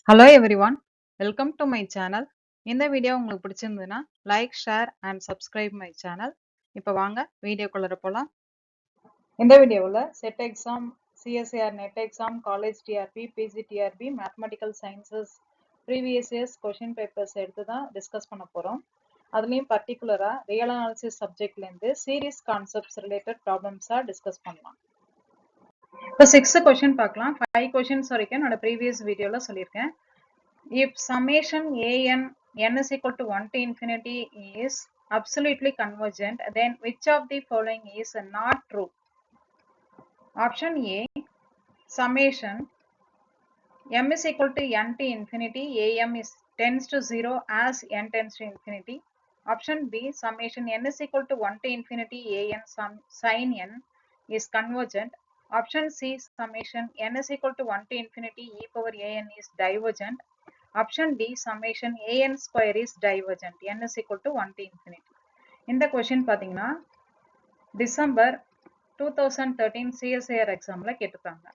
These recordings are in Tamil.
Hello everyone, welcome to my channel. இந்த வீடியோ உங்களுக்கு பிடிச்சிருந்ததுன்னா like, share and subscribe my channel. இப்போ வாங்க வீடியோக்குள்ள போகலாம். இந்த வீடியோவில் SET exam, CSIR NET exam, college TRB, PGTRB, mathematical sciences previous years question papers எடுத்து தான் டிஸ்கஸ் பண்ண போகிறோம். அதுலேயும் பர்டிகுலராக ரியல் அனாலிசிஸ் சப்ஜெக்ட்லேருந்து சீரீஸ் கான்செப்ட்ஸ் ரிலேட்டட் ப்ராப்ளம்ஸாக டிஸ்கஸ் பண்ணலாம். இப்போ 6th கொஷின் பார்க்கலாம். 5 கொஷின்ஸ் வரைக்கும் என்னோட ப்ரீவியஸ் வீடியோவில் சொல்லியிருக்கேன். If summation n is equal to 1 to infinity is absolutely convergent, then which of the following is not true? Option A, summation m is equal to n to infinity, am is tends to 0 as n tends to infinity. Option B, summation n is equal to 1 to infinity, an sin n is convergent. Option C, summation n is equal to 1 to infinity, e power an is divergent. Option D, summation an square is divergent, n is equal to 1 to infinity. இந்த question பாத்தீங்கன்னா டிசம்பர் 2013 CSIR எக்ஸாம்ல கேட்டிருக்காங்க.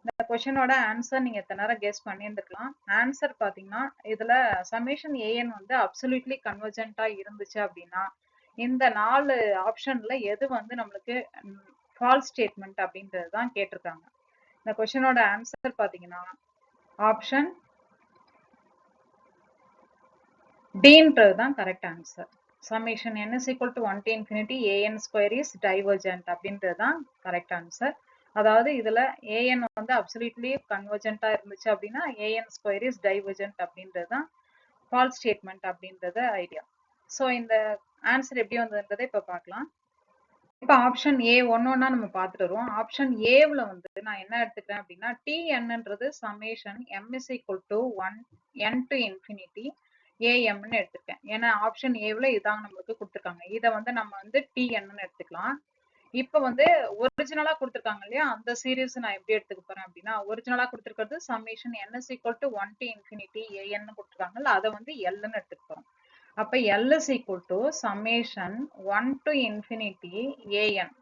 இந்த கொஷனோட ஆன்சர் நீங்க எத்தனை நேரம் கெஸ் பண்ணியிருந்துக்கலாம். ஆன்சர் பாத்தீங்கன்னா இதுல சம்மேஷன் an வந்து அப்சல்யூட்லி கன்வர்ஜென்ட்டா இருந்துச்சு அப்படின்னா இந்த 4 ஆப்ஷன்ல எது வந்து நம்மளுக்கு ஃபால்ஸ் ஸ்டேட்மெண்ட் அப்படின்றது தான் கேட்டிருக்காங்க. இந்த கொஷனோட ஆன்சர் பாத்தீங்கன்னா ஆப்ஷன் Dன்றது தான் correct answer. Summation n is equal to 1 to infinity an square is divergent அப்படின்றது தான் கரெக்ட் ஆன்சர். அதாவது இதுல an வந்து அப்சல்யூட்லி கன்வர்ஜென்ட்டா இருந்துச்சு அப்படின்னா an square is divergent அப்படின்றது தான் ஃபால்ஸ் ஸ்டேட்மெண்ட் அப்படின்றது ஐடியா. ஸோ இந்த ஆன்சர் எப்படி வந்ததுன்றதை இப்போ பார்க்கலாம். இப்போ ஆப்ஷன் ஏ ஒன்னொன்னா நம்ம பார்த்துட்டு வருவோம். ஆப்ஷன் ஏவில் வந்து நான் என்ன எடுத்துக்கிறேன் அப்படின்னா tnன்றது summation m is equal to 1 n to infinity ஏஎம்னு எடுத்துருக்கேன். ஏன்னா ஆப்ஷன் ஏவில் இதாங்க நம்மளுக்கு கொடுத்துருக்காங்க. இதை வந்து நம்ம வந்து டிஎன்னு எடுத்துக்கலாம். இப்போ வந்து ஒரிஜினலா கொடுத்துருக்காங்க இல்லையா, அந்த சீரீஸ் நான் எப்படி எடுத்துக்க போறேன் அப்படின்னா ஒரிஜினலா கொடுத்துருக்கிறது summation n is equal to 1 to infinity ஏஎன்னு கொடுத்துருக்காங்கல்ல, அதை வந்து எல்ன்னு எடுத்துக்க போறோம். அப்ப L is equal to summation 1 to infinity an.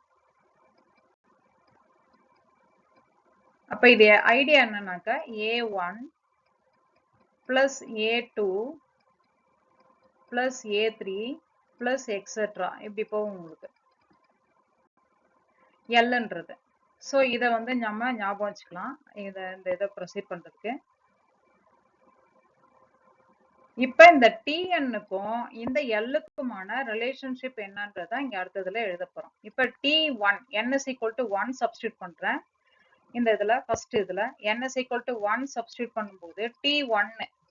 அப்ப இது ஐடியா என்னன்னாக்க a1 plus a2 plus a3 plus etc. இப்படி போகும் உங்களுக்கு Lன்றது. ஸோ இதை வந்து நம்ம ஞாபகம் வச்சுக்கலாம் இந்த இதை ப்ரொசீட் பண்றதுக்கு. இப்ப இந்த tnக்கும் இந்த Lக்குமான ரிலேஷன்ஷிப் என்னன்றதை இங்க அடுத்ததுல எழுத போறோம். இப்ப t1 n is equal to 1 substitute பண்றேன். இந்த இதுல ஃபர்ஸ்ட் இதுல n is equal to 1 substitute பண்ணும்போது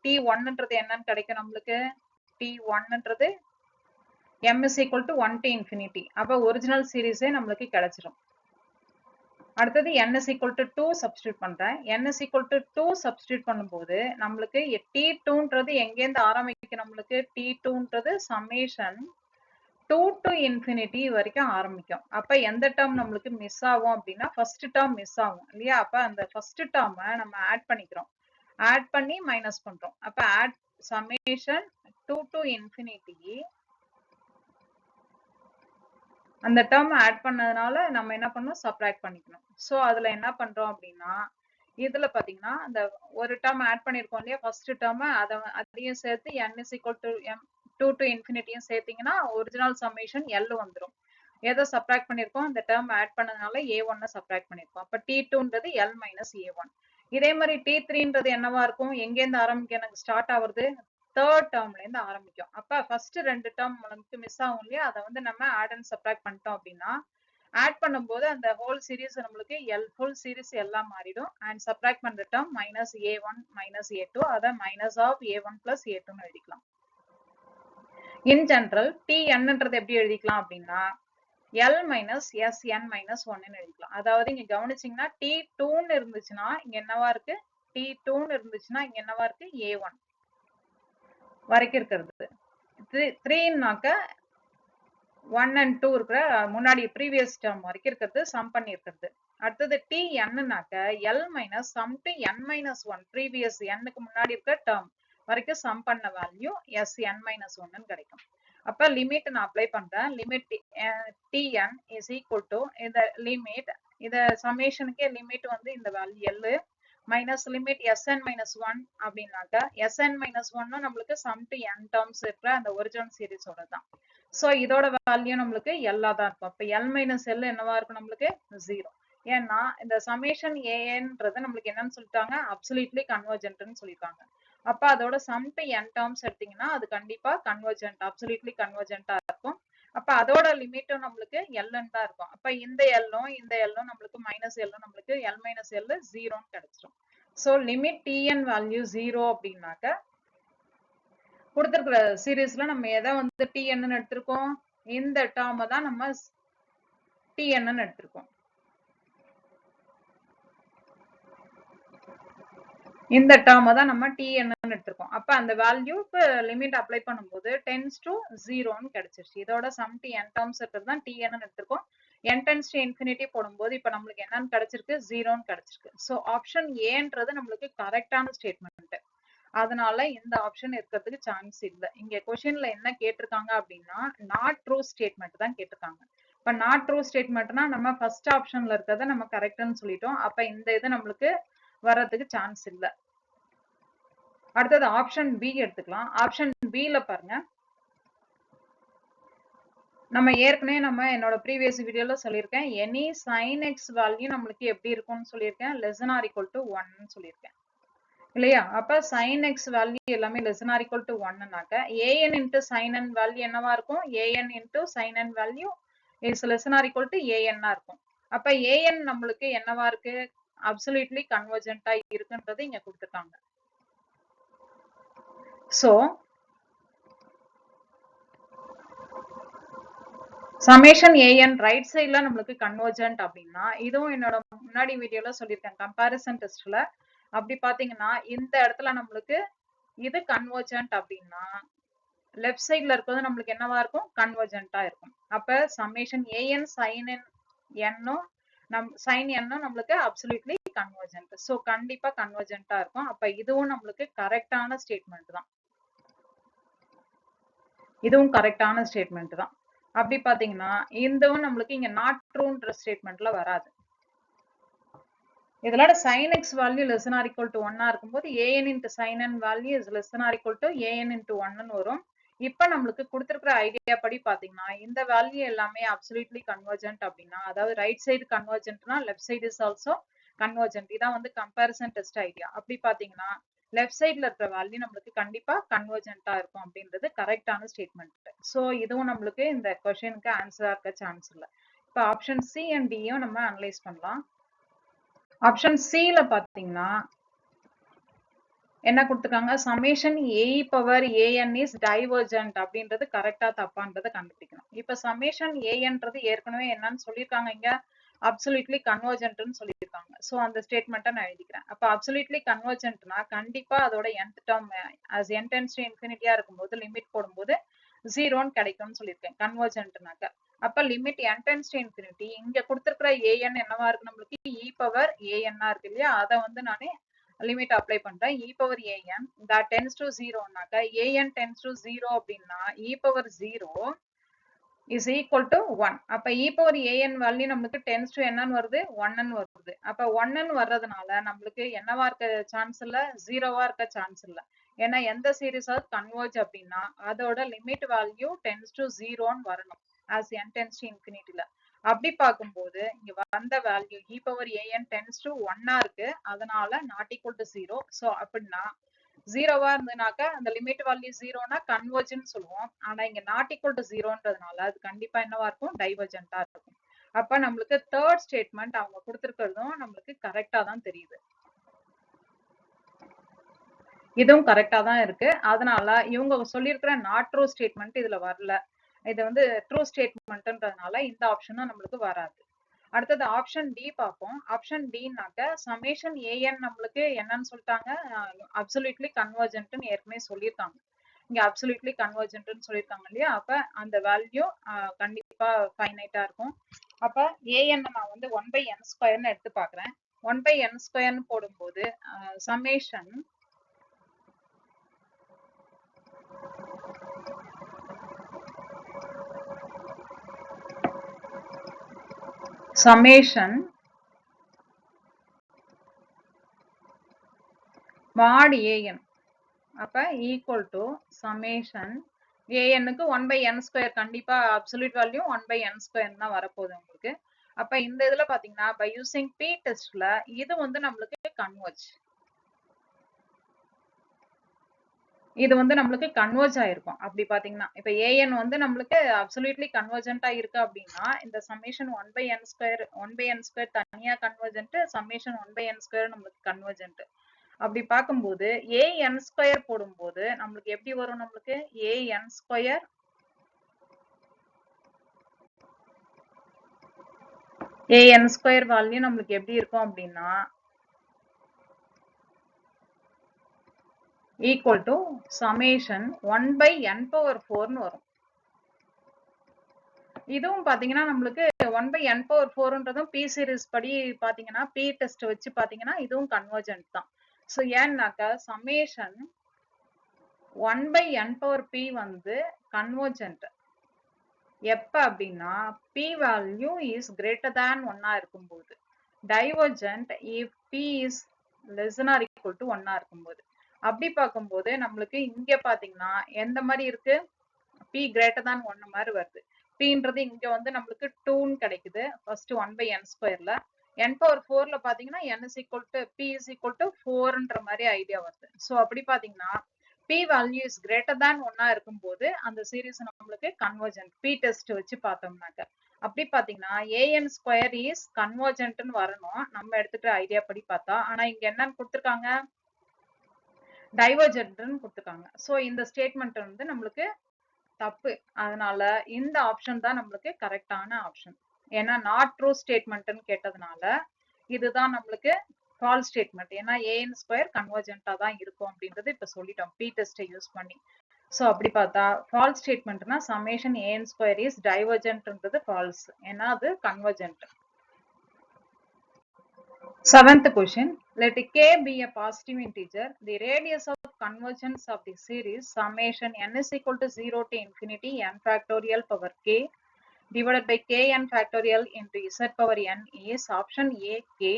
t1ன்றது என்னன்னு கிடைக்கும் நம்மளுக்கு. t1ன்றது m is equal to 1 to infinity. அப்ப ஒரிஜினல் சீரீஸே நம்மளுக்கு கிடைச்சிரும். அடுத்தது n is equal to 2 substitute பண்றேன். n is equal to 2 substitute பண்ணும்போது நம்மளுக்கு t2ன்றது எங்கேருந்து ஆரம்பிக்கும், நம்மளுக்கு t2ன்றது சம்மேஷன் 2 to infinity வரைக்கும் ஆரம்பிக்கும். அப்ப எந்த டேர்ம் நம்மளுக்கு மிஸ் ஆகும் அப்படின்னா ஃபர்ஸ்ட் டேர்ம் மிஸ் ஆகும் இல்லையா. அப்ப அந்த ஃபர்ஸ்ட் டேர்மை நம்ம ஆட் பண்ணிக்கிறோம், ஆட் பண்ணி மைனஸ் பண்றோம். அப்ப ஆட் சம்மேஷன் 2 to infinity அந்த டேர்ம் ஆட் பண்ணதுனால நம்ம என்ன பண்ணணும், சப்ராக்ட் பண்ணிக்கணும். ஸோ அதுல என்ன பண்றோம் அப்படின்னா இதுல பாத்தீங்கன்னா அந்த ஒரு டேர்ம் ஆட் பண்ணிருக்கோம் இல்லையா, ஃபர்ஸ்ட் டேர்ம் அதையும் சேர்த்து n is equal to 2 to infinity சேர்த்தீங்கன்னா ஒரிஜினல் சம்மேஷன் L வந்துடும். எதை சப்ராக்ட் பண்ணிருக்கோம், அந்த டேர்ம் ஆட் பண்ணதுனால a1 சப்ராக்ட் பண்ணிருக்கோம். அப்ப t2ன்றது L minus a1. இதே மாதிரி t3ன்றது என்னவா இருக்கும், எங்கேருந்து ஆரம்பிக்கும், எனக்கு ஸ்டார்ட் ஆகுறது தேர்ட் டேர்ம்ல இருந்து ஆரம்பிக்கும். அப்ப ஃபர்ஸ்ட் ரெண்டு டேர்ம் நமக்கு மிஸ் ஆகும் இல்லையா, அதை வந்து நம்ம ஆட் அண்ட் சப்ராக்ட் பண்ணிட்டோம் அப்படின்னா ஆட் பண்ணும்போது அந்த ஹோல் சீரீஸ் நம்மளுக்கு ஃபுல் சீரீஸ் எல்லாம் மாறிடும். அண்ட் சப்ராக்ட் பண்ற term minus a1 minus a2, அதை மைனஸ் ஆஃப் a1 பிளஸ் a2ன்னு எழுதிக்கலாம். இன் ஜெனரல் tnன்றது எப்படி எழுதிக்கலாம் அப்படின்னா L மைனஸ் sn மைனஸ் 1ன்னு எழுதிக்கலாம். அதாவது இங்க கவனிச்சிங்கன்னா t2ன்னு இருந்துச்சுன்னா இங்க என்னவா இருக்கு, t2ன்னு இருந்துச்சுன்னா இங்க என்னவா இருக்கு, a1 வரைக்கும் இருக்கிறது. 3ன்னாக்க 1 and 2 இருக்கிற முன்னாடி ப்ரீவியஸ் டேர்ம் வரைக்கும் இருக்கிறது சம் பண்ணி இருக்கிறது. அடுத்தது tnன்னாக்க L minus sum to n minus 1 previous n-க்கு முன்னாடி இருக்கிற டேர்ம் வரைக்கும் சம் பண்ண வேல்யூ sn மைனஸ் 1ன்னு கிடைக்கும். அப்ப லிமிட் நான் அப்ளை பண்றேன். Limit tn is equal to இந்த லிமிட், இந்த சம்மேஷனுக்கே லிமிட் வந்து இந்த value L minus limit Sn minus 1 அப்படின்னாக்க Sn மைனஸ் 1 நம்மளுக்கு சம் டு n டேர்ம்ஸ் இருக்கிற அந்த ஒரிஜினல் சீரிஸோட தான். ஸோ இதோட வேல்யூ நம்மளுக்கு எல்லா தான் இருக்கும். அப்போ எல் மைனஸ் எல் என்னவா இருக்கும் நம்மளுக்கு 0. ஏன்னா இந்த சமேஷன் ஏன்றது நம்மளுக்கு என்னன்னு சொல்லிட்டாங்க, அப்சல்யூட்லி கன்வர்ஜென்ட்னு சொல்லிட்டாங்க. அப்ப அதோட சம் டு n டேர்ம்ஸ் எடுத்தீங்கன்னா அது கண்டிப்பா கன்வர்ஜென்ட், அப்சல்யூட்லி கன்வர்ஜென்ட்டா இருக்கும். அப்ப அதோட லிமிட்டும் நம்மளுக்கு எல்ன்னு தான் இருக்கும். அப்ப இந்த எல்லும் நம்மளுக்கு மைனஸ் எல்லும் நம்மளுக்கு எல் மைனஸ் எல் 0ன்னு கிடைச்சிடும். ஸோ லிமிட் டிஎன் வேல்யூ 0 அப்படின்னாக்க கொடுத்துருக்கிற சீரீஸ்ல நம்ம எதை வந்து டிஎன்னு எடுத்திருக்கோம், இந்த டேர்மை தான் நம்ம டிஎன்னு எடுத்திருக்கோம். இந்த டேர்மை தான் நம்ம டிஎன்னு எடுத்திருக்கோம். அப்ப அந்த வேல்யூக்கு லிமிட் அப்ளை பண்ணும்போது டென்ஸ் டு 0ன்னு கிடைச்சிருச்சு. இதோட சம் டி n டேர்ம்ஸ் இருக்கிறது தான் டிஎன்னு எடுத்திருக்கோம். n டென்ஸ் டு இன்ஃபினிட்டி போடும்போது இப்ப நம்மளுக்கு என்னன்னு கிடைச்சிருக்கு, 0ன்னு கிடைச்சிருக்கு. ஸோ ஆப்ஷன் ஏன்றது நம்மளுக்கு கரெக்டான ஸ்டேட்மெண்ட். அதனால இந்த ஆப்ஷன் இருக்கிறதுக்கு சான்ஸ் இல்லை. இங்க கொஸ்டின்ல என்ன கேட்டிருக்காங்க அப்படின்னா நாட் ட்ரூ ஸ்டேட்மெண்ட் தான் கேட்டிருக்காங்க. இப்ப நாட் ட்ரூ ஸ்டேட்மெண்ட்னா நம்ம ஃபர்ஸ்ட் ஆப்ஷன்ல இருக்கிறத நம்ம கரெக்ட்னு சொல்லிட்டோம். அப்ப இந்த இது நம்மளுக்கு வர்றதுக்கு சான்ஸ் இல்லை. அடுத்தது ஆப்ஷன் பி எடுத்துக்கலாம். ஆப்ஷன் பில பாருங்க, நம்ம ஏற்கனவே என்னோட ப்ரீவியஸ் வீடியோல சொல்லியிருக்கேன், எனி sin x வேல்யூ நம்மளுக்கு எப்படி இருக்கும்னு சொல்லியிருக்கேன், less than or equal to 1 சொல்லியிருக்கேன் இல்லையா. அப்ப sin x வேல்யூ எல்லாமே less than or equal to 1னாக்க an into sin n value என்னவா இருக்கும், an into sin n value is less than or equal to an இருக்கும். அப்ப an நம்மளுக்கு என்னவா இருக்கு, அப்சல்யூட்லி கன்வர்ஜென்ட்டா இருக்குன்றது இங்க கொடுத்துருக்காங்க. சோ சமேஷன் ஏஎன் ரைட் சைட்ல நம்மளுக்கு கன்வர்ஜென்ட் அப்படின்னா, இதுவும் என்னோட முன்னாடி வீடியோல சொல்லியிருக்கேன் கம்பாரிசன் டெஸ்ட்ல. அப்படி பாத்தீங்கன்னா இந்த இடத்துல நம்மளுக்கு இது கன்வர்ஜென்ட் அப்படின்னா லெஃப்ட் சைட்ல இருக்கிறது நம்மளுக்கு என்னவா இருக்கும், கன்வர்ஜென்ட்டா இருக்கும். அப்ப சமேஷன் ஏஎன் சைன் என்னும் சைன் என்னும் நம்மளுக்கு அப்சல்யூட்லி கன்வர்ஜென்ட். ஸோ கண்டிப்பா கன்வர்ஜென்ட்டா இருக்கும். அப்ப இதுவும் நம்மளுக்கு கரெக்டான ஸ்டேட்மெண்ட் தான். இதுவும் கரெக்டான ஸ்டேட்மெண்ட் தான். அப்படி பாத்தீங்கன்னா இதுவும் நம்மளுக்கு இங்க நாட் ட்ரூன்ற ஸ்டேட்மெண்ட்ல வராது. இதோட sin x value less than or equal to 1 இருக்கும்போது an into sin n value is less than or equal to an into 1 வரும். இப்ப நம்மளுக்கு கொடுத்திருக்கிற ஐடியா படி பாத்தீங்கன்னா இந்த வேல்யூ எல்லாமே அப்சல்யூட்லி கன்வர்ஜென்ட் அப்படின்னா, அதாவது ரைட் சைடு கன்வர்ஜென்ட்னா left side is also convergent. இதான் வந்து கம்பேரிசன் டெஸ்ட் ஐடியா. அப்படி பாத்தீங்கன்னா லெஃப்ட் சைட்ல இருக்கிற வேல்யூ நம்மளுக்கு கண்டிப்பா கன்வர்ஜென்ட்டா இருக்கும் அப்படின்றது கரெக்டான ஸ்டேட்மெண்ட். சோ இதுவும் நம்மளுக்கு இந்த क्वेश्चनக்கு ஆன்சரா இருக்க சான்ஸ் இல்லை. இப்ப ஆப்ஷன் சி அண்ட் டியும் நம்ம அனலைஸ் பண்ணலாம். ஆப்ஷன் சில பாத்தீங்கன்னா என்ன கொடுத்துருக்காங்க, summation a power a n is divergent அப்படின்றது கரெக்டா தப்பான்றதை கண்டுபிடிக்கணும். இப்ப சமேஷன் ஏஎன்றது ஏற்கனவே என்னன்னு சொல்லியிருக்காங்க, இங்க அப்சல்யூட்லி கன்வர்ஜென்ட்னு சொல்லியிருக்காங்க. ஸோ அந்த ஸ்டேட்மெண்ட்டை நான் எழுதிக்கிறேன். அப்ப அப்சல்யூட்லி கன்வர்ஜென்ட்னா கண்டிப்பா அதோட nth term as n tends to infinity இருக்கும்போது லிமிட் போடும்போது 0ன்னு கிடைக்கும்னு சொல்லியிருக்கேன் கன்வர்ஜென்ட்னாக்க. அப்ப limit n tends to infinity இங்க கொடுத்திருக்கிற an என்னவா இருக்கு, நம்மளுக்கு e பவர் an இருக்கு இல்லையா, அதை வந்து நானே லிமிட் அப்ளை பண்றேன். e power an that tends to 0னாக்க an tends to 0 அப்படின்னா e power 0 is equal to 1. அப்ப e பவர் an வேல்யூ நம்மளுக்கு tends to என்னன்னு வருது, 1ன்னு வருது. அப்ப 1ன்னு வர்றதுனால நம்மளுக்கு என்னவா இருக்க சான்ஸ் இல்ல, 0வா இருக்க சான்ஸ் இல்ல. ஏன்னா எந்த சீரிஸ் கன்வர்ஜ் அப்படின்னா அதோட லிமிட் வேல்யூ tends to 0ன்னு வரணும் as n tends to infinity. அப்படி பார்க்கும்போது இங்க வந்த value e power an tends to 1 இருக்கு, அதனால not equal to 0. சோ அப்படின்னா 0வா இருந்ததுனாக்க அந்த லிமிட் வேல்யூ 0னா கன்வர்ஜ்னு சொல்லுவோம். ஆனா இங்க not equal to 0ன்றதுனால அது கண்டிப்பா என்னவா இருக்கும், டைவர்ஜென்ட்டா இருக்கும். அப்ப நம்மளுக்கு தேர்ட் ஸ்டேட்மெண்ட் அவங்க கொடுத்திருக்கிறதும் நம்மளுக்கு கரெக்டா தான் தெரியுது. இதுவும் கரெக்டா தான் இருக்கு. அதனால இவங்க சொல்லியிருக்கிற நாட் ட்ரூ ஸ்டேட்மெண்ட் இதுல வரல. இது வந்து ட்ரூ ஸ்டேட்மெண்ட்ன்றதுனால இந்த ஆப்ஷனும் நம்மளுக்கு வராது. அடுத்தது ஆப்ஷன் டி பார்ப்போம். ஆப்ஷன் டினாக்க சமேஷன் ஏஎன் நம்மளுக்கு என்னன்னு சொல்லிட்டாங்க, அப்சல்யூட்லி கன்வர்ஜென்ட்னு ஏற்கனவே சொல்லியிருக்காங்க. இங்க அப்சல்யூட்லி கன்வர்ஜென்ட்னு சொல்லியிருக்காங்க இல்லையா, அப்ப அந்த வேல்யூ கண்டிப்பா ஃபைனைட்டா இருக்கும். அப்ப ஏஎன் நான் வந்து 1/n² எடுத்து பாக்குறேன். 1/n² போடும்போது சமேஷன் summation mod an. அப்ப equal to summation an க்கு 1 by n square கண்டிப்பா absolute value 1 by n square தான் வரப்போகுது உங்களுக்கு. அப்ப இந்த இதுல பாத்தீங்கன்னா by using p testல இது வந்து நம்மளுக்கு converge. இது வந்து நம்மளுக்கு கன்வர்ஜ் ஆயிருக்கும். அப்படி பாத்தீங்கன்னா இப்ப an வந்து நம்மளுக்கு அப்சல்யூட்லி கன்வர்ஜென்ட்டா இருக்கு அப்படின்னா இந்த summation 1 by n square 1 by n square தனியா convergent, summation 1 by n square நம்மளுக்கு கன்வர்ஜென்ட். அப்படி பார்க்கும்போது an ஸ்கொயர் போடும்போது நம்மளுக்கு எப்படி வரும்? நம்மளுக்கு an square an square value நம்மளுக்கு எப்படி இருக்கும் அப்படின்னா equal to summation 1 by n power 4 ன்னு வரும். இதுவும் பாத்தீங்கன்னா நம்மளுக்கு 1 by n power 4ன்றதும் p series படி பாத்தீங்கன்னா p டெஸ்ட் வச்சு பாத்தீங்கன்னா இதுவும் கன்வர்ஜென்ட் தான். சோ ஏன்னாக்கா summation 1 by n power p வந்து கன்வர்ஜென்ட் எப்ப அப்படின்னா p value is greater than 1 இருக்கும்போது, divergent if p is less than or equal to 1 இருக்கும்போது. அப்படி பார்க்கும்போது நம்மளுக்கு இங்க பாத்தீங்கன்னா எந்த மாதிரி இருக்கு? p கிரேட்டர் than 1 மாதிரி வருது. pன்றது இங்க வந்து நம்மளுக்கு 2 கிடைக்குது ஃபர்ஸ்ட் 1 by n ஸ்கொயர்ல. n பவர் 4ல பாத்தீங்கன்னா n is equal to p is equal to 4ன்ற மாதிரி ஐடியா வருது. சோ அப்படி பாத்தீங்கன்னா p value is greater than 1 இருக்கும்போது அந்த சீரிஸ் நம்மளுக்கு கன்வர்ஜென்ட் p டெஸ்ட் வச்சு பார்த்தோம்னாக்க. அப்படி பாத்தீங்கன்னா an ஸ்கொயர் இஸ் கன்வர்ஜென்ட்னு வரணும் நம்ம எடுத்துட்டு ஐடியா படி பார்த்தா. ஆனா இங்க என்னன்னு கொடுத்திருக்காங்க? டைவர்ஜென்ட்னு கொடுத்திருக்காங்க. சோ இந்த ஸ்டேட்மெண்ட் வந்து நம்மளுக்கு தப்பு. அதனால இந்த ஆப்ஷன் தான் நம்மளுக்கு கரெக்டான ஆப்ஷன். ஏன்னா நாட் ட்ரூ ஸ்டேட்மெண்ட்னு கேட்டதுனால இதுதான் நம்மளுக்கு ஃபால்ஸ் ஸ்டேட்மெண்ட். ஏன்னா an ஸ்கொயர் கன்வர்ஜென்ட்டா தான் இருக்கும் அப்படின்றது இப்ப சொல்லிட்டோம் p டெஸ்ட்டை யூஸ் பண்ணி. சோ அப்படி பார்த்தா ஃபால்ஸ் ஸ்டேட்மெண்ட்னா சம்மேஷன் an ஸ்கொயர் இஸ் டைவர்ஜென்ட்ன்றது ஃபால்ஸ். ஏன்னா அது convergent. Seventh question, let k be a positive integer. The radius of convergence of the series summation n is equal to 0 to infinity n factorial power k divided by kn factorial into z power n is option A k,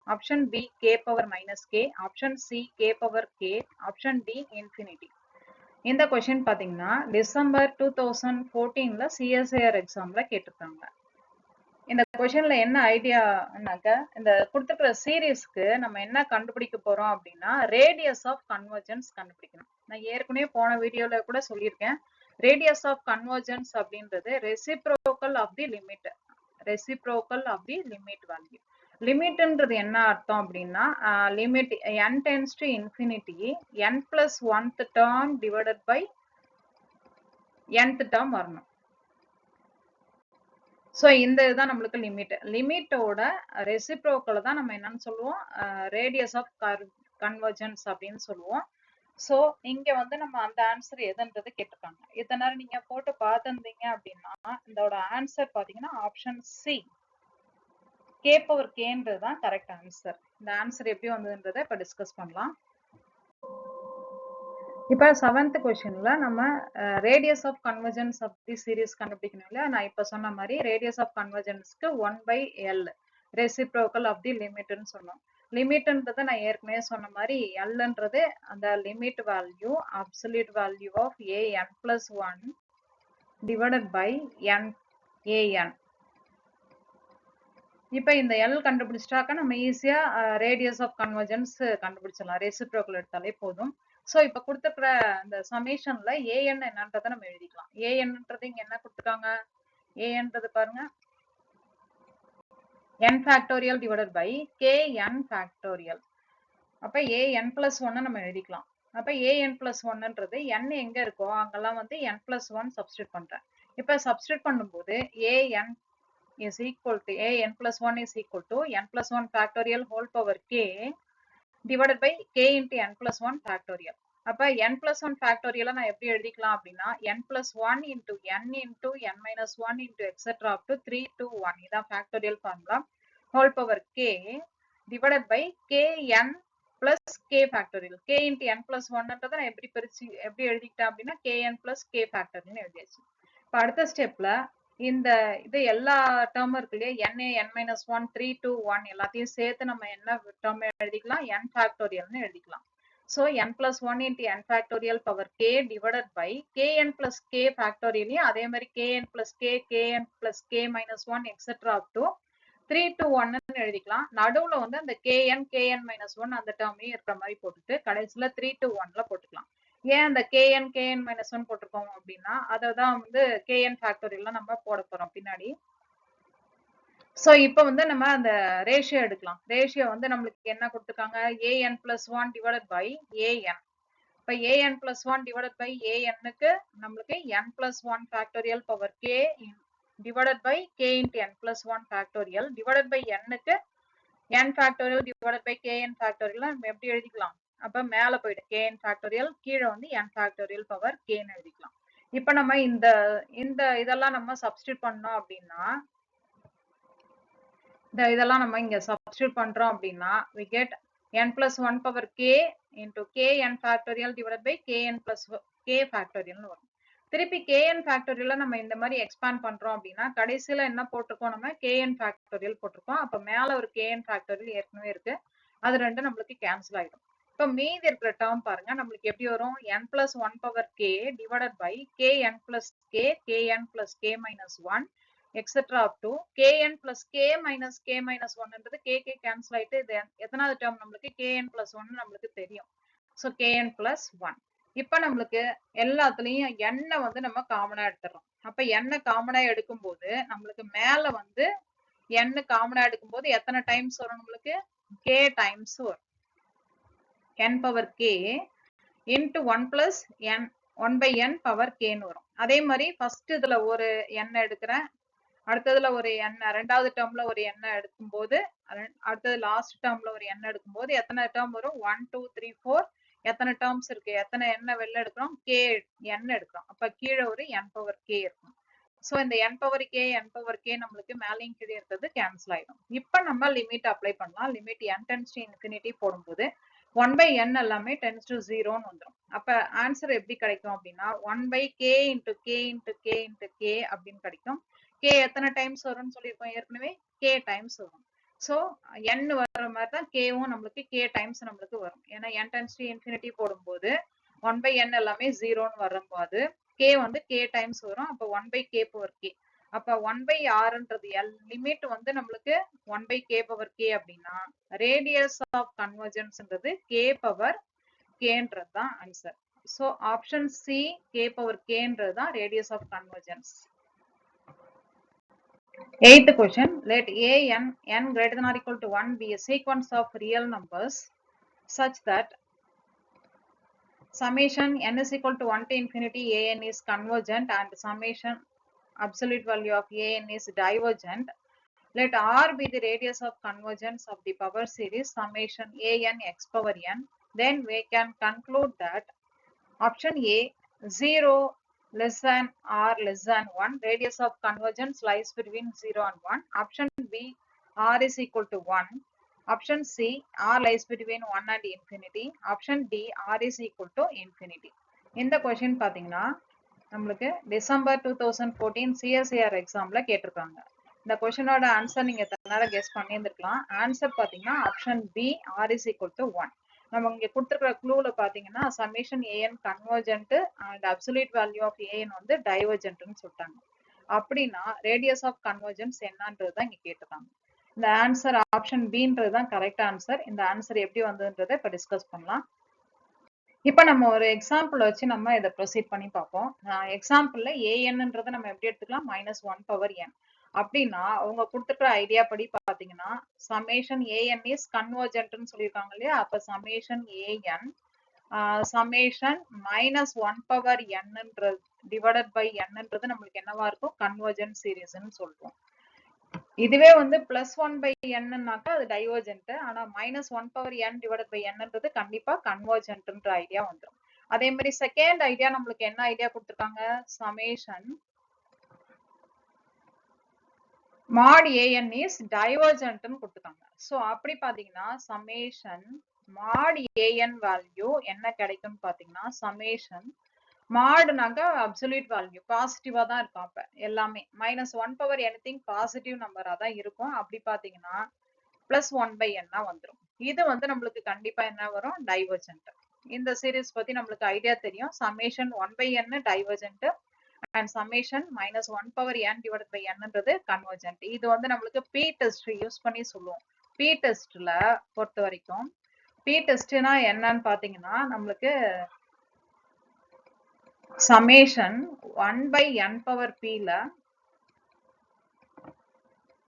option B k power minus k, option C k power k, option D infinity. இந்த question பாத்தீங்கன்னா டிசம்பர் 2014ல CSIR எக்ஸாம்ல கேட்டிருக்காங்க. இந்த கொஸ்டின்ல என்ன ஐடியானாக்க இந்த கொடுத்துருக்கிற சீரீஸ்க்கு நம்ம என்ன கண்டுபிடிக்க போறோம் அப்படின்னா ரேடியஸ் ஆஃப் கன்வர்ஜென்ஸ் கண்டுபிடிக்கணும். நான் ஏற்கனவே போன வீடியோல கூட சொல்லியிருக்கேன். ரேடியஸ் ஆஃப் கன்வர்ஜென்ஸ் அப்படின்றது reciprocal of the limit, reciprocal of the limit value. லிமிட்ன்றது என்ன அர்த்தம் அப்படின்னா limit n tends to infinity n plus 1th term divided by nth term வரணும். சோ இந்த இதுதான் நம்மளுக்கு லிமிட். லிமிட்டோட ரெசிப்ரோக்கல் தான் நம்ம என்னன்னு சொல்லுவோம்? ரேடியஸ் ஆஃப் கன்வர்ஜென்ஸ் அப்படின்னு சொல்லுவோம். சோ இங்க வந்து நம்ம அந்த ஆன்சர் எதுன்றது கேட்டிருக்காங்க. இத்தனை நேரம் நீங்க போட்டு பார்த்திருந்தீங்க அப்படின்னா இதோட ஆன்சர் பாத்தீங்கன்னா ஆப்ஷன் சி கே பவர் கேன்றது தான் கரெக்ட் ஆன்சர். இந்த ஆன்சர் எப்படி வந்ததுன்றதை இப்ப டிஸ்கஸ் பண்ணலாம். இப்ப 7th கொஸ்டின்ல நம்ம radius of convergence of the series கண்டுபிடிக்கணும் இல்லையா? நான் இப்ப சொன்ன மாதிரி ரேடியஸ் ஆஃப் கன்வர்ஜென்ஸ்க்கு 1 by l reciprocal of the லிமிட்னு சொன்னோம். லிமிட்ன்றது நான் ஏற்கனவே சொன்ன மாதிரி எல்ன்றது அந்த limit value absolute value of an plus 1 divided by an. இப்ப இந்த l கண்டுபிடிச்சிட்டாக்க நம்ம ஈஸியா ரேடியஸ் ஆஃப் கன்வர்ஜென்ஸ் கண்டுபிடிச்சிடலாம். ரெசிப்ரோக்கல் எடுத்தாலே போதும். சோ இப்ப கொடுத்துருக்கிற இந்த சமேஷன்ல an என்னன்றதை நம்ம எழுதிக்கலாம். anன்றது இங்க என்ன கொடுத்துருக்காங்க? anன்றது பாருங்க n factorial divided by kn factorial. அப்ப an plus 1 நம்ம எழுதிக்கலாம். அப்ப an plus 1ன்றது n எங்க இருக்கோ அங்கெல்லாம் வந்து n plus 1 சப்ஸ்டிட்யூட் பண்றேன். இப்ப சப்ஸ்டிட்யூட் பண்ணும்போது an is equal to an plus 1 is equal to n plus 1 factorial whole power k divided by k into n plus 1 factorial. அப்ப n plus 1 factorial நான் எப்படி எழுதிக்கலாம் அப்படின்னா n plus 1 into n into n minus 1 into etc up to 3 to 1 இதான் factorial formula whole power k divided by kn plus k factorial. k into n plus 1ன்றதை நான் எப்படி எழுதிக்கிட்டேன் அப்படின்னா kn plus k factorial எழுதியாச்சு. இப்ப அடுத்த ஸ்டெப்ல இந்த இது எல்லா டேர்ம் இருக்கு இல்லையா na n minus 1 3 2 1 எல்லாத்தையும் சேர்த்து நம்ம என்ன டேர்ம் எழுதிக்கலாம்? n ஃபேக்டோரியல்னு எழுதிக்கலாம். So n plus 1 into n factorial power k divided by kn plus k factorial அதே மாதிரி kn plus kn plus k minus 1 etc. up to 3 to 1 எழுதிக்கலாம். நடுவுல வந்து அந்த kn minus 1 அந்த டேர்மையும் இருக்கிற மாதிரி போட்டுட்டு கடைசியில 3 to 1ல போட்டுக்கலாம். ஏன் அந்த kn minus 1 போட்டிருக்கோம் அப்படின்னா அதை தான் வந்து kn factorial நம்ம போட போறோம் பின்னாடி. சோ இப்போ வந்து நம்ம அந்த ரேஷியோ எடுக்கலாம். ரேஷியோ வந்து நம்மளுக்கு என்ன கொடுத்துருக்காங்க, an plus 1 divided by an. இப்போ an plus 1 divided by anக்கு நம்மளுக்கு n plus 1 factorial power k divided by k into n plus 1 factorial divided by nக்கு n factorial divided by kn factorial நம்ம எப்படி எழுதிக்கலாம். அப்ப மேல போயிடு kn factorial, கீழே வந்து n factorial power k ன்னு எழுதிக்கலாம். இப்போ நம்ம இந்த இதெல்லாம் நம்ம சப்ஸ்டிட்யூட் பண்ணோம் அப்படின்னா இதெல்லாம் நம்ம இங்க சப்ஸ்டிட்யூட் பண்றோம் அப்படின்னா we get n plus 1 power k into kn factorial divided by kn plus k factorial னு வரும். திருப்பி kn factorial நம்ம இந்த மாதிரி எக்ஸ்பாண்ட் பண்றோம் அப்படின்னா கடைசியில என்ன போட்டிருக்கோம், நம்ம kn factorial போட்டிருக்கோம். அப்ப மேல ஒரு kn factorial ஏற்கனவே இருக்கு, அது ரெண்டும் நம்மளுக்கு கேன்சல் ஆயிடும். இப்போ மீதி இருக்கிற டேர்ம் பாருங்க, நம்மளுக்கு எப்படி வரும், n plus 1 power k divided by kn plus kn plus k minus 1 etc. up to kn plus k minus 1 ன்றது k cancel ஆயிட்டு இது எத்தனாவது டேர்ம் நம்மளுக்கு kn plus 1 நம்மளுக்கு தெரியும். So kn plus 1. இப்போ நம்மளுக்கு எல்லாத்துலயும் n வந்து நம்ம காமனா எடுத்துறோம். அப்ப n காமனா எடுக்கும்போது நம்மளுக்கு மேல வந்து n காமனா எடுக்கும்போது எத்தனை டைம்ஸ் வரும், நம்மளுக்கு k டைம்ஸ் வரும். n power k into 1 plus n 1 by n power k ன்னு வரும். அதே மாதிரி ஃபர்ஸ்ட் இதுல ஒரு n எடுக்கிறேன், அடுத்ததுல ஒரு n, ரெண்டாவது டேர்ம்ல ஒரு n எடுக்கும்போது அடுத்தது லாஸ்ட் டேர்ம்ல ஒரு n எடுக்கும்போது எத்தனை டேர்ம் வரும், 1 2 3 4 எத்தனை டேர்ம்ஸ் இருக்கு, எத்தனை n வெளில எடுக்கிறோம், k n எடுக்கிறோம். அப்ப கீழே ஒரு n பவர் k இருக்கும். சோ இந்த n பவர் k நம்மளுக்கு மேலையும் கீழே இருக்கிறது கேன்சல் ஆயிடும். இப்ப நம்ம லிமிட் அப்ளை பண்ணலாம். Limit n tends to infinity போடும்போது 1 by n எல்லாமே tends to 0 ன்னு வந்துடும். அப்ப ஆன்சர் எப்படி கிடைக்கும் அப்படின்னா 1 by k into k into k into k அப்படின்னு கிடைக்கும். k எத்தனை டைம்ஸ் வரும்னு சொல்லியிருக்கோம் ஏற்கனவே, k டைம்ஸ் வரும். சோ n வர மாதிரி தான் k-வும் நம்மளுக்கு k டைம்ஸ் நம்மளுக்கு வரும். ஏன்னா n tends to infinity போடும்போது 1 by n எல்லாமே 0ன்னு வரும்போது k வந்து k டைம்ஸ் வரும். அப்ப 1 by k power k. அப்ப 1 by rன்றது லிமிட் வந்து நம்மளுக்கு 1 by k power k அப்படின்னா ரேடியஸ் ஆஃப் கன்வர்ஜென்ஸ்ன்றது k power kன்றது தான் answer. So option C k power kன்றது தான் radius of convergence. 8th question, let n greater than or equal to 1 be a sequence of real numbers such that summation n is equal to 1 to infinity an is convergent and summation absolute value of an is divergent. Let r be the radius of convergence of the power series summation an x power n. Then we can conclude that option A 0 less than or less than 1, radius of convergence lies between 0 and 1. Option B r is equal to 1. Option C r lies between 1 and infinity. Option D r is equal to infinity. இந்த கொஸ்டின் பாத்தீங்கன்னா நம்மளுக்கு டிசம்பர் 2014 CSIR எக்ஸாம்ல கேட்டிருக்காங்க. இந்த கொஸ்டினோட ஆன்சர் நீங்க தன்னால கெஸ் பண்ணியிருந்திருக்கலாம். ஆன்சர் பாத்தீங்கன்னா option B r is equal to 1. நம்ம இங்க கொடுத்துருக்கிற க்ளூல பாத்தீங்கன்னா summation an convergent and absolute value of an வந்து டைவர்ஜென்ட்னு சொல்லிட்டாங்க. அப்படின்னா ரேடியஸ் ஆஃப் கன்வர்ஜென்ஸ் என்னன்றது தான் இங்க கேட்டிருக்காங்க. இந்த ஆன்சர் ஆப்ஷன் பின்றது தான் கரெக்ட் ஆன்சர். இந்த ஆன்சர் எப்படி வந்ததுன்றதை இப்ப டிஸ்கஸ் பண்ணலாம். இப்ப நம்ம ஒரு எக்ஸாம்பிள் வச்சு நம்ம இதை ப்ரொசீட் பண்ணி பார்ப்போம். எக்ஸாம்பிள்ல ஏஎன்ன்றதை நம்ம எப்படி எடுத்துக்கலாம், -1 power n. அப்படின்னா அவங்க கொடுத்துருக்கிற ஐடியா படி பாத்தீங்கன்னா சமேஷன் ஏஎன் இஸ் கன்வர்ஜென்ட்னு சொல்லியிருக்காங்க இல்லையா. அப்ப summation A N summation -1 power n divided by என்னன்றது நம்மளுக்கு என்னவா இருக்கும், கன்வர்ஜென்ட் சீரீஸ்ன்னு சொல்றோம். இதுவே வந்து +1 by n-னாக்கா அது டைவர்ஜென்ட். ஆனா -1 power n divided by n-ன்றது கண்டிப்பா கன்வர்ஜென்ட்ன்ற ஐடியா வந்துடும். அதே மாதிரி செகண்ட் ஐடியா நம்மளுக்கு என்ன ஐடியா கொடுத்திருக்காங்க, சமேஷன் mod an is divergentன்னு கொடுத்திருக்காங்க. சோ அப்படி பாத்தீங்கன்னா சமேஷன் mod an வேல்யூ என்ன கிடைக்கும்னு பாத்தீங்கன்னா சமேஷன் மாடுனாக்க அப்சல்யூட் வேல்யூ பாசிட்டிவா தான் இருக்கும். அப்ப எல்லாமே -1 power anything பாசிட்டிவ் நம்பரா தான் இருக்கும். அப்படி பாத்தீங்கன்னா +1 by n வந்துரும். இது வந்து நம்மளுக்கு கண்டிப்பா என்ன வரும், டைவர்ஜென்ட். இந்த சீரிஸ் பத்தி நம்மளுக்கு ஐடியா தெரியும். Summation 1/n divergent and summation -1 power n divided by nன்றது கன்வர்ஜென்ட். இது வந்து நம்மளுக்கு பி டெஸ்ட் யூஸ் பண்ணி சொல்லுவோம். பி டெஸ்ட்ல பொறுத்த வரைக்கும் பி டெஸ்ட்னா என்னன்னு பாத்தீங்கன்னா நம்மளுக்கு சம்மேஷன் 1/n பவர் pல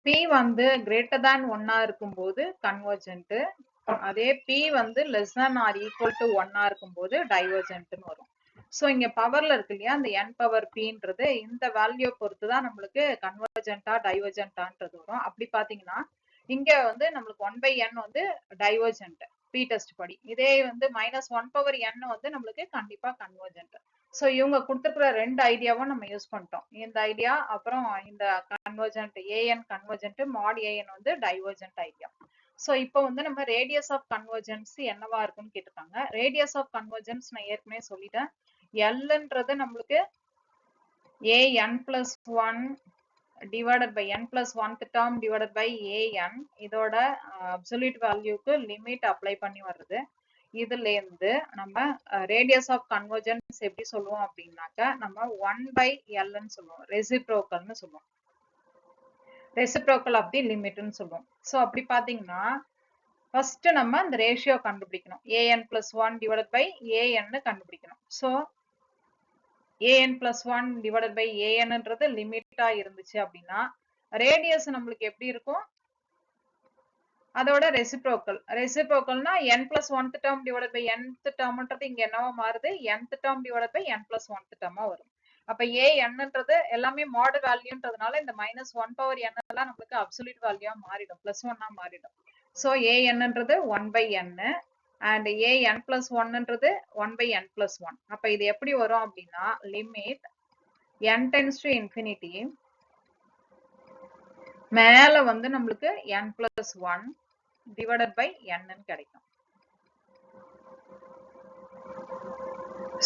p வந்து greater than 1 இருக்கும்போது கன்வர்ஜென்ட், அதே p வந்து less than or equal to 1 இருக்கும்போது டைவர்ஜென்ட்னு வரும். சோ இங்க பவர்ல இருக்கு இல்லையா, அந்த n பவர் pன்றது இந்த வேல்யூ பொறுத்து தான் நம்மளுக்கு கன்வர்ஜென்ட்டா டைவர்ஜென்ட்டான்றது வரும். அப்படி பாத்தீங்கன்னா இங்க வந்து நம்மளுக்கு 1/n வந்து டைவர்ஜென்ட் பி டெஸ்ட் படி, இதே வந்து -1 பவர் n வந்து நம்மளுக்கு கண்டிப்பா கன்வர்ஜென்ட். சோ இவங்க கொடுத்துருக்கிற ரெண்டு ஐடியாவும் நம்ம யூஸ் பண்ணிட்டோம். இந்த ஐடியா அப்புறம் இந்த convergent an convergent mod an வந்து டைவர்ஜென்ட் ஐடியா. சோ இப்போ வந்து நம்ம ரேடியஸ் ஆஃப் கன்வர்ஜென்ஸ் என்னவா இருக்குன்னு கேட்டிருக்காங்க. ரேடியஸ் ஆஃப் கன்வர்ஜென்ஸ் நான் ஏற்கனவே சொல்லிட்டேன். Lன்றது நம்மளுக்கு an plus 1 divided by n plus 1th term divided by an, இதோட அப்சல்யூட் வேல்யூக்கு லிமிட் அப்ளை பண்ணி வருது. இதுல இருந்து நம்ம ரேடியஸ் ஆஃப் கன்வர்ஜென்ஸ் எப்படி சொல்லுவோம் அப்படின்னாக்க நம்ம 1/l ன்னு சொல்லுவோம், ரெசிப்ரோக்கல்னு சொல்லுவோம், ரெசிப்ரோக்கல் ஆஃப் தி லிமிட்னு சொல்லுவோம். சோ அப்படி பாத்தீங்கன்னா ஃபர்ஸ்ட் நம்ம இந்த ரேஷியோ கண்டுபிடிக்கணும். an plus 1 divided by an கண்டுபிடிக்கணும். So an plus 1 divided by anன்றது லிமிட்டா இருந்துச்சு அப்படின்னா ரேடியஸ் நம்மளுக்கு எப்படி இருக்கும், அதோட ரெசிப்ரோக்கல். ரெசிப்ரோக்கல்னா n plus 1th term divided by nth termன்றது இங்க என்னவா மாறுது, nth term divided by n plus 1th term வரும். அப்ப anன்றது எல்லாமே மாட் வேல்யூன்றதுனால இந்த -1 பவர் n எல்லாம் நம்மளுக்கு அப்சல்யூட் வேல்யூவா மாறிடும், +1 மாறிடும். சோ anன்றது 1/n and an plus 1ன்றது 1/n plus 1. அப்ப இது எப்படி வரும் அப்படின்னா limit n tends to infinity, மேல வந்து நம்மளுக்கு n plus 1 divided by n ன்னு கிடைக்கும்.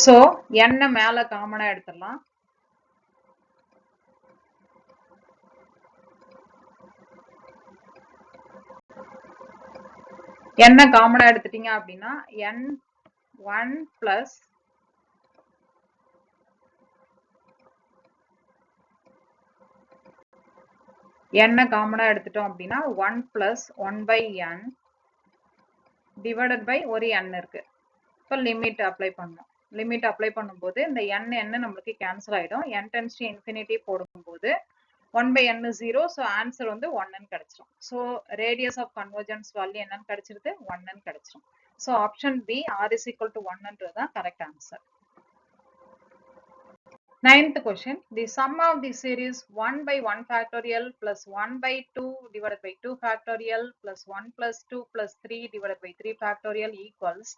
சோ n மேல காமனா எடுத்துடலாம். n காமனா எடுத்துட்டீங்க அப்படின்னா n1 plus n காமனா எடுத்துட்டோம் அப்படின்னா 1 plus 1/n divided by ஒரு n இருக்கு. இப்போ லிமிட் அப்ளை பண்ணணும். லிமிட் அப்ளை பண்ணும்போது இந்த n நம்மளுக்கு கேன்சல் ஆயிடும். n tends to infinity போடும்போது 1/n 0, so ஆன்சர் வந்து 1 ன்னு கிடைச்சிரும். So radius of convergence value என்னன்னு கிடைச்சிருது, 1 ன்னு கிடைச்சிரும். So option B r is equal to 1ன்றது தான் correct answer. 9th question, the sum of the series 1/1 factorial plus 1/2 divided by 2 factorial plus 1 plus 2 plus 3 divided by 3 factorial equals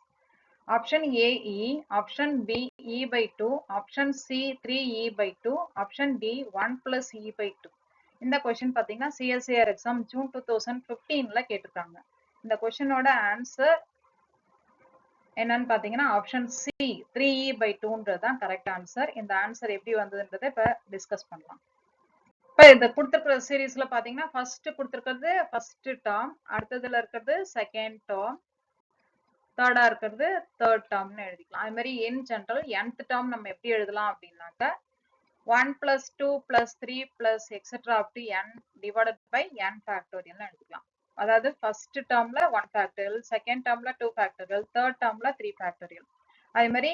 option A e, option B e by 2, option C 3e by 2, option D 1 plus e by 2. இந்த கொஸ்டின் பாத்தீங்கன்னா CSIR எக்ஸாம் ஜூன் 2015ல கேட்டிருக்காங்க. இந்த கொஸ்டினோட ஆன்சர் என்னன்னு பாத்தீங்கன்னா ஆப்ஷன் சி 3e by 2ன்றது தான் கரெக்ட் ஆன்சர். இந்த ஆன்சர் எப்படி வந்ததுன்றதை இப்ப டிஸ்கஸ் பண்ணலாம். இப்ப இந்த கொடுத்திருக்கிற சீரீஸ்ல பாத்தீங்கன்னா ஃபர்ஸ்ட் கொடுத்திருக்கிறது ஃபர்ஸ்ட் டேர்ம், அடுத்ததுல இருக்கிறது செகண்ட் டேர்ம், தேர்டா இருக்கிறது தேர்ட் டேர்ம்னு எழுதிக்கலாம். அது மாதிரி இன் ஜெனரல் nth டேர்ம் நம்ம எப்படி எழுதலாம் அப்படின்னாக்க 1 plus 2 plus 3 plus etc up to n divided by n factorial எழுதிக்கலாம். அதாவது ஃபர்ஸ்ட் டேர்ம்ல 1 ஃபேக்டரியல், செகண்ட் டேர்ம்ல 2 ஃபேக்டரியல், தேர்ட் டேர்ம்ல 3 ஃபேக்டரியல். அதே மாதிரி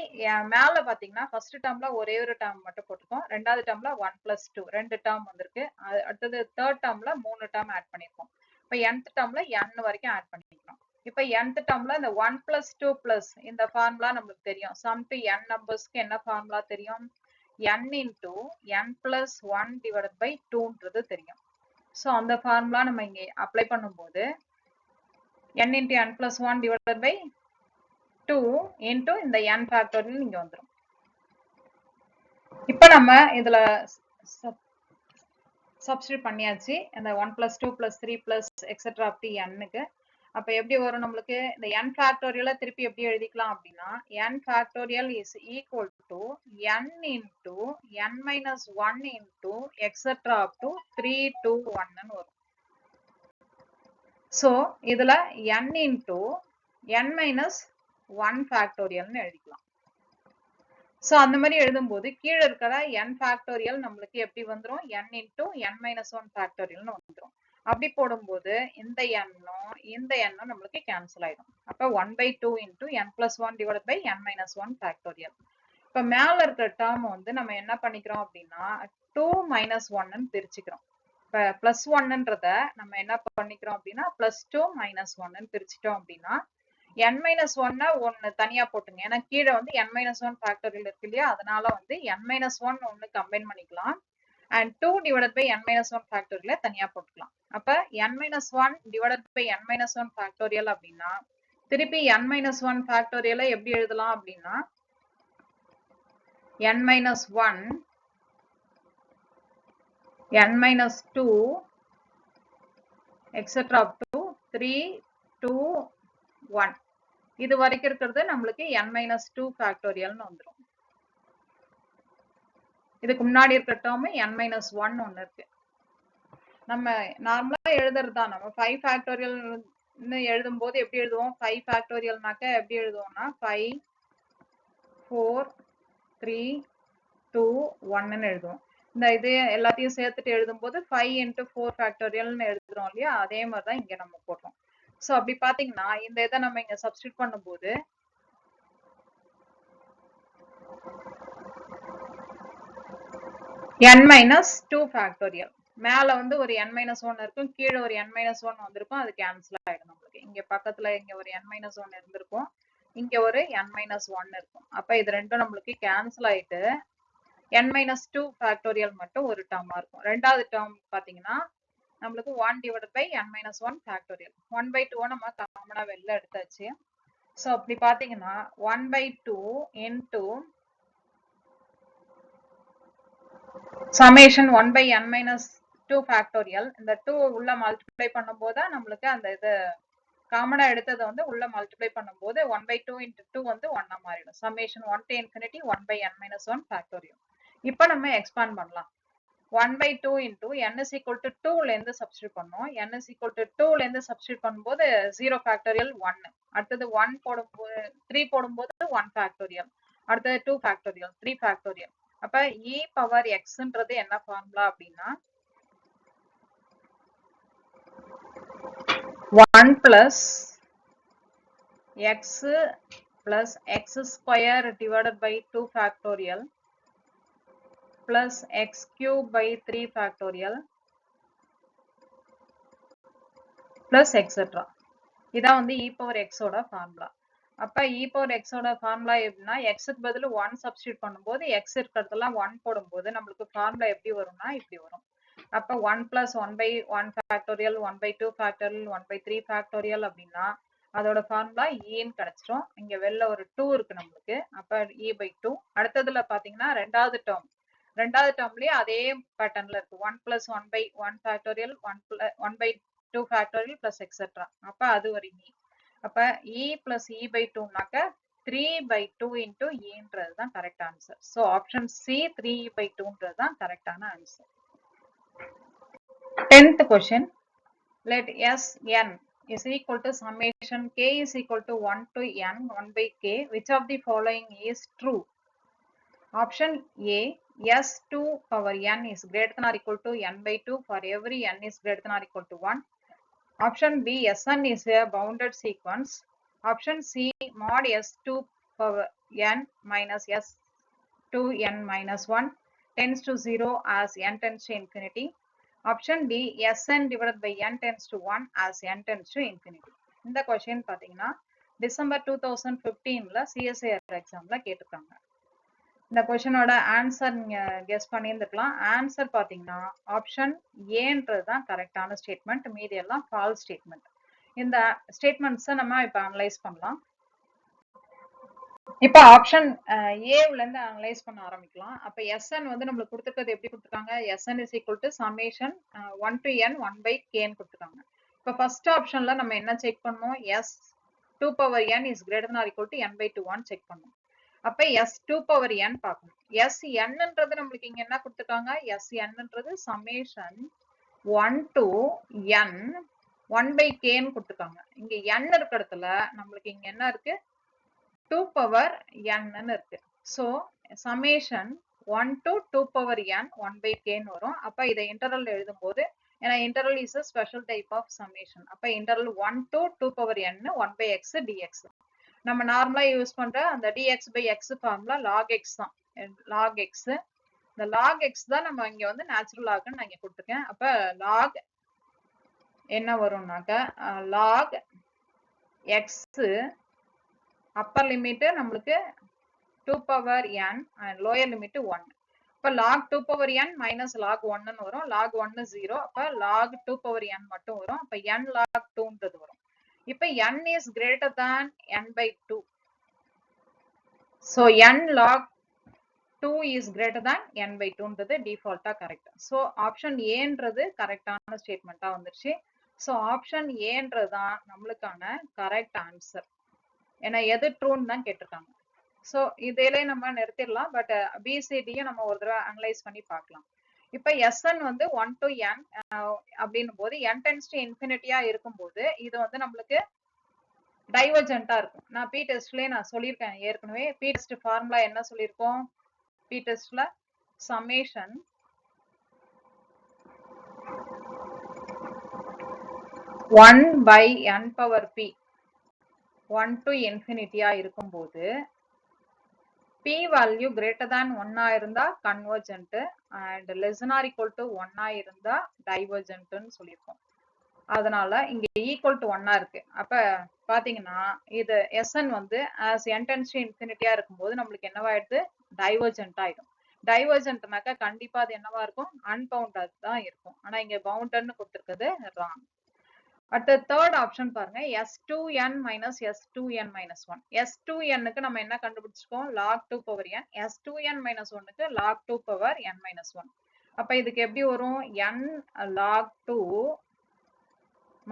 மேல பாத்தீங்கன்னா ஃபர்ஸ்ட் டேர்ம்ல ஒரே ஒரு டேர்ம் மட்டும் போட்டுக்கோம், ரெண்டாவது டேர்ம்ல 1 plus 2 ரெண்டு டேர்ம் வந்திருக்கு, அடுத்தது தேர்ட் டேர்ம்ல 3 டேர்ம் ஆட் பண்ணிருக்கோம். இப்போ nth டேர்ம்ல n வரைக்கும் ஆட் பண்ணிக்கணும். இப்போ nth டேர்ம்ல இந்த 1 plus 2 plus இந்த ஃபார்முலா நமக்கு தெரியும். sum to n நம்பர்ஸ்க்கு என்ன ஃபார்முலா தெரியும், n into n plus 1 divided by 2ன்றது தெரியும். சோ அந்த ஃபார்முலா நம்ம இங்க அப்ளை பண்ணும்போது n into n plus 1 divided by 2 into இந்த n factorial இங்க வந்துரும். இப்போ நம்ம இதுல சப்ஸ்டிட்யூட் பண்ணியாச்சு இந்த 1 plus 2 plus 3 plus etc up to n-க்கு. அப்ப எப்படி வரும் நம்மளுக்கு, இந்த n factorial திருப்பி எப்படி எழுதிக்கலாம் அப்படின்னா n factorial is equal to n into n minus 1 into etc up to 3 to 1 ன்னு வரும். சோ இதுல n into n minus 1 ஃபேக்டோரியல்னு எழுதிக்கலாம். சோ அந்த மாதிரி எழுதும்போது கீழே இருக்கிற n ஃபேக்டோரியல் நம்மளுக்கு எப்படி வந்துரும்? n into n minus 1 ஃபேக்டோரியல்னு வந்துரும். அப்படி போடும்போது இந்த எண்ணும் இந்த எண்ணும் நம்மளுக்கு கேன்சல் ஆயிடும். அப்ப 1/2 into n plus 1 divided by n minus 1 factorial. இப்ப மேல இருக்கிற டேர்ம் வந்து நம்ம என்ன பண்ணிக்கிறோம் அப்படின்னா 2 minus 1ன்னு பிரிச்சுக்கிறோம். இப்ப பிளஸ் 1ன்றத நம்ம என்ன பண்ணிக்கிறோம் அப்படின்னா +2 - 1ன்னு பிரிச்சுட்டோம் அப்படின்னா n minus 1 ஒன்னு தனியா போட்டுங்க. ஏன்னா கீழே வந்து n minus 1 ஃபேக்டோரியல் இருக்கு இல்லையா, அதனால வந்து n minus 1 ஒன்னு கம்பைன் பண்ணிக்கலாம். and 2 divided by n minus 1 factorial தனியா போட்டுக்கலாம். அப்ப n minus 1 divided by n minus 1 factorial அப்படின்னா திருப்பி n minus 1 ஃபேக்டோரியலை எப்படி எழுதலாம் அப்படின்னா n minus 1 n minus 2 etc. up to 3 2 1 இது வரைக்கும் இருக்கிறது நம்மளுக்கு n minus 2 ஃபேக்டோரியல்னு வந்துரும். இதுக்கு முன்னாடி இருக்கிற டேர்ம் n minus 1 ஒன்னு இருக்கு. நம்ம நார்மலா எழுதுறதுதான். நம்ம 5 ஃபேக்டோரியல் எழுதும் போது எப்படி எழுதுவோம்? 5 ஃபேக்டோரியல்னாக்க எப்படி எழுதுவோம்னா 5 4 3 2 1ன்னு எழுதுவோம். இந்த இது எல்லாத்தையும் சேர்த்துட்டு எழுதும் போது 5 into 4 ஃபேக்டோரியல்னு எழுதுறோம் இல்லையா, அதே மாதிரி தான் இங்க நம்ம போடுறோம். சோ அப்படி பாத்தீங்கன்னா இந்த இதை நம்ம இங்க சப்ஸ்டிட்யூட் பண்ணும்போது n minus 2 ஃபேக்டோரியல் மேல வந்து ஒரு n minus 1 இருக்கும், கீழே ஒரு n minus 1 வந்திருக்கும், அது கேன்சல் ஆயிடும் நம்மளுக்கு. இங்க பக்கத்துல இங்க ஒரு n minus 1 இருந்திருக்கும், இங்க ஒரு n minus 1 இருக்கும். அப்ப இது ரெண்டும் நம்மளுக்கு கேன்சல் ஆயிட்டு n minus 2 ஃபேக்டோரியல் மட்டும் ஒரு டேர்மா இருக்கும். ரெண்டாவது டேர்ம் பாத்தீங்கன்னா நம்மளுக்கு 1 divided by n minus 1 factorial 1/2 நம்ம காமனா வெளில எடுத்தாச்சு. சோ அப்படி பாத்தீங்கன்னா 1/2 into summation 1 by n minus 2 factorial. இந்த 2 உள்ள மல்டிப்ளை பண்ணும்போது நம்மளுக்கு அந்த இது காமனா எடுத்தது வந்து உள்ள மல்டிப்ளை பண்ணும்போது 1/2 into 2 வந்து 1 மாறிடும். summation 1 to infinity 1 by n minus 1 factorial. இப்போ நம்ம எக்ஸ்பாண்ட் பண்ணலாம். 1/2 into n is equal to 2 ல இருந்து சப்ஸ்டிட்யூட் பண்ணோம். n is equal to 2 ல இருந்து சப்ஸ்டிட்யூட் பண்ணும்போது 0 ஃபேக்டோரியல் 1. அடுத்தது 1 போடும்போது 3 போடும்போது 1 ஃபேக்டோரியல். அடுத்தது 2 ஃபேக்டோரியல் 3 ஃபேக்டோரியல். அப்ப e பவர் xன்றது என்ன ஃபார்முலா அப்படின்னா 1 plus x plus x square divided by 2 factorial plus x cube by 3 factorial plus etc. இதான் வந்து e power x ஓட ஃபார்முலா. அப்ப e power x ஓட ஃபார்முலா எப்படின்னா x க்கு பதிலா 1 சப்ஸ்டிட்யூட் பண்ணும்போது x இருக்கிறதெல்லாம் 1 போடும்போது நம்மளுக்கு ஃபார்முலா எப்படி வரும்னா இப்படி வரும். அப்ப 1 plus 1 by 1 factorial 1 by 2 factorial 1 by 3 factorial அப்படின்னா அதோட ஃபார்முலா ன்னு கிடைச்சிரும். இங்க வெளில ஒரு 2 இருக்கு நம்மளுக்கு. அப்ப e by 2. அடுத்ததுல பாத்தீங்கன்னா ரெண்டாவது டேர்ம்லயே அதே பேட்டர்ன்ல இருக்கு. 1 plus 1 by 1 factorial 1 by 2 factorial plus etc. அப்ப அது ஒரு e. அப்ப e plus e by 2னாக்க 3 by 2 into ன்றது தான் correct answer. So option C 3 by 2ன்றது தான் கரெக்டான answer. 10th question. Let Sn is equal to summation k is equal to 1 to n 1 by k. Which of the following is true? Option A, S2 power n is greater than or equal to n by 2 for every n is greater than or equal to 1. Option B, Sn is a bounded sequence. Option C, mod S2 power n minus S2n minus 1 tends to 0 as n tends to infinity. Option D, Sn divided by n tends to 1 as n tends to infinity. இந்த question பாத்தீங்கன்னா டிசம்பர் 2015ல CSIR எக்ஸாம்ல கேட்டிருக்காங்க. இந்த கொஸ்டினோட ஆன்சர் நீங்க கெஸ் பண்ணியிருந்துக்கலாம். ஆன்சர் பாத்தீங்கன்னா ஆப்ஷன் ஏன்றது தான் கரெக்டான ஸ்டேட்மெண்ட், மீதி எல்லாம் ஃபால்ஸ் ஸ்டேட்மெண்ட். இந்த ஸ்டேட்மெண்ட்ஸை நம்ம இப்ப அனலைஸ் பண்ணலாம். இப்ப ஆப்ஷன் ஏல இருந்து அனலைஸ் பண்ண ஆரம்பிக்கலாம். அப்ப Sn வந்து நம்மளுக்கு கொடுத்துருக்கிறது எப்படி கொடுத்துருக்காங்க? Sn is equal to summation 1 to n 1 by k ன்னு கொடுத்துருக்காங்க. இப்ப ஃபர்ஸ்ட் ஆப்ஷன்ல நம்ம என்ன செக் பண்ணோம்? S2 power n is greater than or equal to n by 2 1 check பண்ணோம். அப்ப S2 power n பார்க்கணும். Snன்றது நம்மளுக்கு இங்க என்ன கொடுத்துருக்காங்க? Snன்றது summation 1 to n 1 by k ன்னு கொடுத்துருக்காங்க. இங்க n இருக்க இடத்துல நம்மளுக்கு இங்க என்ன இருக்கு? 2 பவர் n இருக்கு. So summation 1 to 2 power n 1 by k வரும். அப்ப இதை இன்டர்வல் எழுதும் போது, ஏன்னா interval is a special type of summation. அப்ப interval 1 to 2 power n 1 by x dx. நம்ம நார்மலா யூஸ் பண்ற அந்த dx by x formula log x தான். log x. இந்த log x தான் நம்ம இங்க வந்து நேச்சுரல் லாக்னு நான் இங்க கொடுத்துருக்கேன். அப்ப log என்ன வரும்னாக்க log x அப்பர் லிமிட் நம்மளுக்கு 2 power n and lower limit 1. அப்ப log 2 power n minus log 1 வரும். log 1 0. அப்ப log 2 பவர் n மட்டும் வரும். அப்ப n log 2ன்றது வரும். இப்ப n is greater than n by 2. So n log 2 is greater than n by 2ன்றது டிஃபால்ட்டா கரெக்ட். ஸோ ஆப்ஷன் ஏன்றது கரெக்டான ஸ்டேட்மெண்ட்டா வந்துருச்சு. ஸோ ஆப்ஷன் ஏன்றது தான் நம்மளுக்கான கரெக்ட் ஆன்சர். ஏன்னா எது ட்ரூன்னு தான் கேட்டிருக்காங்க. ஸோ இதிலே நம்ம நிறுத்திடலாம். பட் பிசிடியும் நம்ம ஒரு தடவை அனலைஸ் பண்ணி பார்க்கலாம். இப்போ எஸ்என் வந்து 1 to n அப்படின்னும் போது n டென்ஸ் டு இன்ஃபினிட்டியா இருக்கும்போது இது வந்து நம்மளுக்கு டைவர்ஜென்ட்டா இருக்கும். நான் பி டெஸ்ட்லயே நான் சொல்லியிருக்கேன் ஏற்கனவே. பி டெஸ்ட் ஃபார்முலா என்ன சொல்லியிருக்கோம்? பி டெஸ்ட்ல summation one by n power p 1 to இன்ஃபினிட்டியா இருக்கும்போது p வேல்யூ கிரேட்டர் தேன் 1 இருந்தா convergent and less than or equal to 1 இருந்தா டைவர்ஜென்ட்னு சொல்லியிருக்கோம். அதனால இங்க ஈக்குவல் டு 1 இருக்கு. அப்ப பாத்தீங்கன்னா இது Sn வந்து as n tends to infinity இருக்கும்போது நம்மளுக்கு என்னவாயிடுது? டைவர்ஜென்ட் ஆயிடும். டைவர்ஜென்ட்னாக்கா கண்டிப்பா அது என்னவா இருக்கும்? அன்பவுண்டட் தான் இருக்கும். ஆனா இங்க பவுண்டட்னு கொடுத்திருக்கிறது ராங். அடுத்த தேர்ட் ஆப்ஷன் பாருங்க, s2n minus s2n minus 1. s2nக்கு நம்ம என்ன கண்டுபிடிச்சிருக்கோம்? log 2 power n. s2n minus 1க்கு log 2 பவர் n minus 1. அப்ப இதுக்கு எப்படி வரும்? n log 2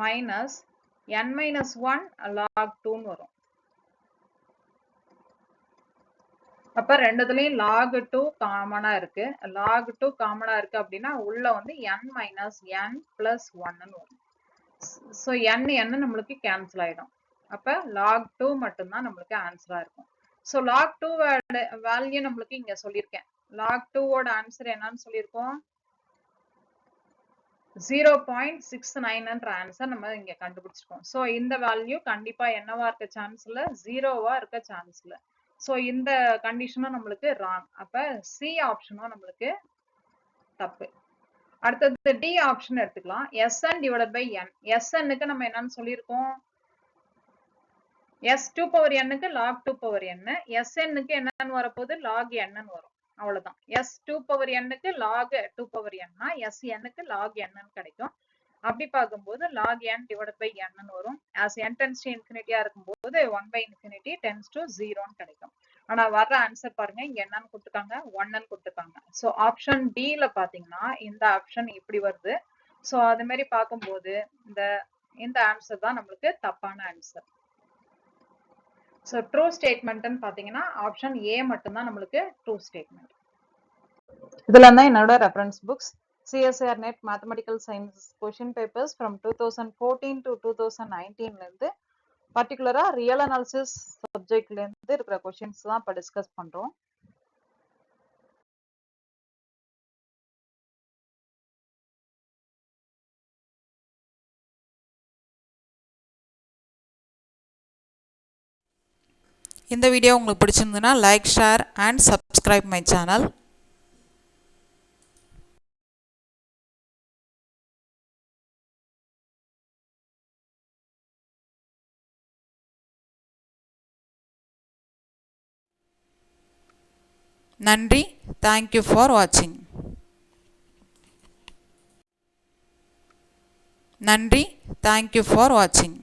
minus n minus 1 log 2ன்னு வரும். அப்ப ரெண்டுத்துலயும் log 2 காமனா இருக்கு. log 2 காமனா இருக்கு அப்படின்னா உள்ள வந்து n minus n plus 1ன்னு வரும். ஸோ n நம்மளுக்கு கேன்சல் ஆயிடும். அப்ப log 2 மட்டும்தான் நம்மளுக்கு ஆன்சரா இருக்கும். ஸோ log 2 வேல்யூ நம்மளுக்கு இங்க சொல்லியிருக்கேன். log 2 ஓட ஆன்சர் என்னன்னு சொல்லியிருக்கோம்? 0.69 ஆன்சர் நம்ம இங்க கண்டுபிடிச்சிருக்கோம். ஸோ இந்த வேல்யூ கண்டிப்பா என்னவா இருக்க சான்ஸ் இல்ல, 0வா இருக்க சான்ஸ் இல்ல. ஸோ இந்த கண்டிஷனும் நம்மளுக்கு ராங். அப்ப சி ஆப்ஷனும் நம்மளுக்கு தப்பு. அடுத்தது டி ஆப்ஷன் எடுத்துக்கலாம். Sn divided by n. Snக்கு நம்ம என்னன்னு சொல்லியிருக்கோம்? s2 பவர் nக்கு log 2 பவர் n. Snக்கு என்னன்னு வரப்போகுது? log n வரும். அவ்வளவுதான். s2 பவர் nக்கு log 2 பவர் n னா Snக்கு log n கிடைக்கும். அப்படி பார்க்கும்போது log n divided by n வரும். as n tends to infinity இருக்கும்போது 1 by infinity tends to 0 கிடைக்கும். ஆனா வர்ற ஆன்சர் பாருங்க, இங்க என்னன்னு கொடுத்துருக்காங்க? 1ன்னு கொடுத்துருக்காங்க. ஸோ ஆப்ஷன் டில பாத்தீங்கன்னா இந்த ஆப்ஷன் இப்படி வருது. ஸோ அது மாதிரி பார்க்கும்போது இந்த ஆன்சர் தான் நம்மளுக்கு தப்பான ஆன்சர். ஸோ ட்ரூ ஸ்டேட்மெண்ட்னு பாத்தீங்கன்னா ஆப்ஷன் ஏ மட்டும்தான் நம்மளுக்கு ட்ரூ ஸ்டேட்மெண்ட். இதுல தான் என்னோட reference books CSIR NET Mathematical Science question papers from 2014 to 2019ல இருந்து பர்டிகுலரா ரியல் அனாலிசிஸ் சப்ஜெக்ட்ல இருந்து இருக்கிற क्वेश्चंस தான் இப்ப டிஸ்கஸ் பண்றோம். இந்த வீடியோ உங்களுக்கு பிடிச்சிருந்ததுன்னா like, share and subscribe my channel. நன்றி. தேங்க்யூ ஃபார் வாட்சிங். நன்றி. தேங்க்யூ ஃபார் வாட்சிங்.